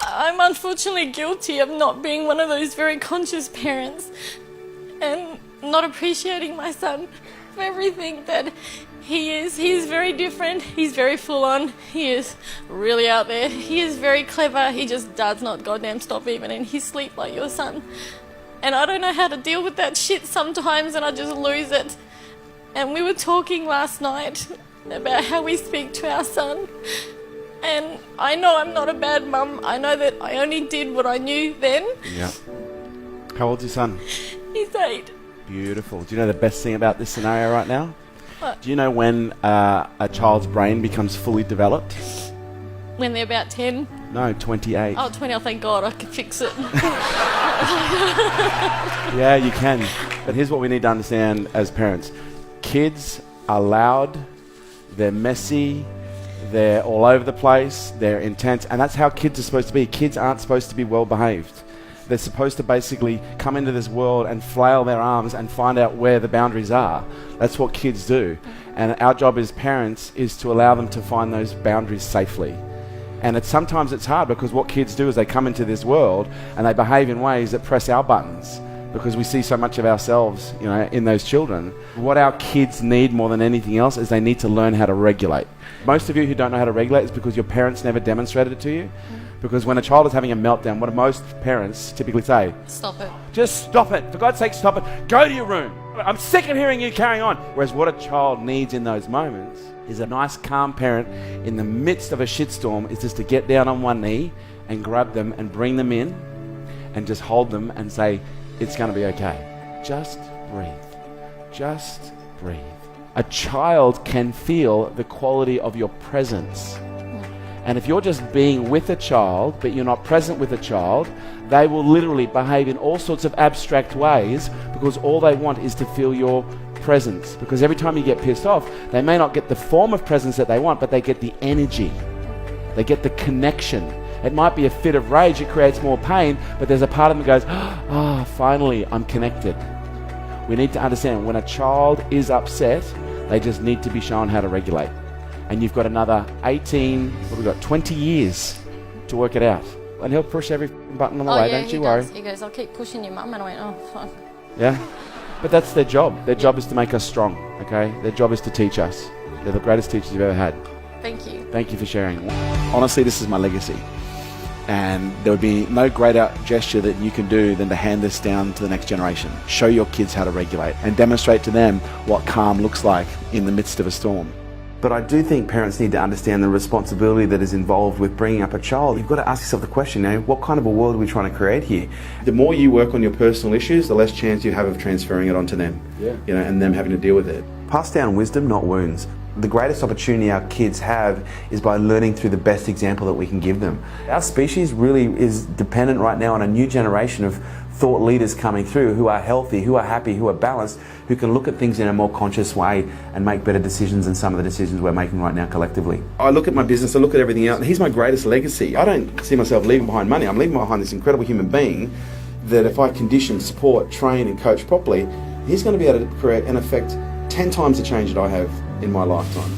I'm unfortunately guilty of not being one of those very conscious parents and not appreciating my son for everything that he is. He is very different. He's very full on. He is really out there. He is very clever. He just does not goddamn stop even in his sleep like your son. And I don't know how to deal with that shit sometimes, and I just lose it. And we were talking last night about how we speak to our son. And I know I'm not a bad mum. I know that I only did what I knew then. Yeah. How old's your son? He's 8. Beautiful. Do you know the best thing about this scenario right now? What? Do you know when a child's brain becomes fully developed? When they're about 10. No, 28. Oh, 20, oh thank God, I can fix it. Yeah, you can. But here's what we need to understand as parents. Kids are loud, they're messy, they're all over the place, they're intense, and that's how kids are supposed to be. Kids aren't supposed to be well behaved. They're supposed to basically come into this world and flail their arms and find out where the boundaries are. That's what kids do. And our job as parents is to allow them to find those boundaries safely. And sometimes it's hard because what kids do is they come into this world and they behave in ways that press our buttons because we see so much of ourselves, in those children. What our kids need more than anything else is they need to learn how to regulate. Most of you who don't know how to regulate is because your parents never demonstrated it to you. Because when a child is having a meltdown, what do most parents typically say? Stop it. Just stop it. For God's sake, stop it. Go to your room. I'm sick of hearing you carrying on. Whereas what a child needs in those moments is a nice, calm parent in the midst of a shitstorm is just to get down on one knee and grab them and bring them in and just hold them and say, it's going to be okay. Just breathe. Just breathe. A child can feel the quality of your presence. And if you're just being with a child, but you're not present with a child, they will literally behave in all sorts of abstract ways because all they want is to feel your presence. Because every time you get pissed off, they may not get the form of presence that they want, but they get the energy. They get the connection. It might be a fit of rage, it creates more pain, but there's a part of them that goes, finally, I'm connected. We need to understand when a child is upset, they just need to be shown how to regulate. And you've got another 20 years to work it out. And he'll push every button on the way, don't you worry. He goes, I'll keep pushing your mum. And I went, oh, fine. Yeah? But that's their job. Their job is to make us strong, okay? Their job is to teach us. They're the greatest teachers you've ever had. Thank you. Thank you for sharing. Honestly, this is my legacy. And there would be no greater gesture that you can do than to hand this down to the next generation. Show your kids how to regulate and demonstrate to them what calm looks like in the midst of a storm. But I do think parents need to understand the responsibility that is involved with bringing up a child. You've got to ask yourself the question, what kind of a world are we trying to create here? The more you work on your personal issues, the less chance you have of transferring it onto them, and them having to deal with it. Pass down wisdom, not wounds. The greatest opportunity our kids have is by learning through the best example that we can give them. Our species really is dependent right now on a new generation of thought leaders coming through who are healthy, who are happy, who are balanced, who can look at things in a more conscious way and make better decisions than some of the decisions we're making right now collectively. I look at my business, I look at everything else, and he's my greatest legacy. I don't see myself leaving behind money. I'm leaving behind this incredible human being that if I condition, support, train and coach properly, he's going to be able to create and affect 10 times the change that I have in my lifetime.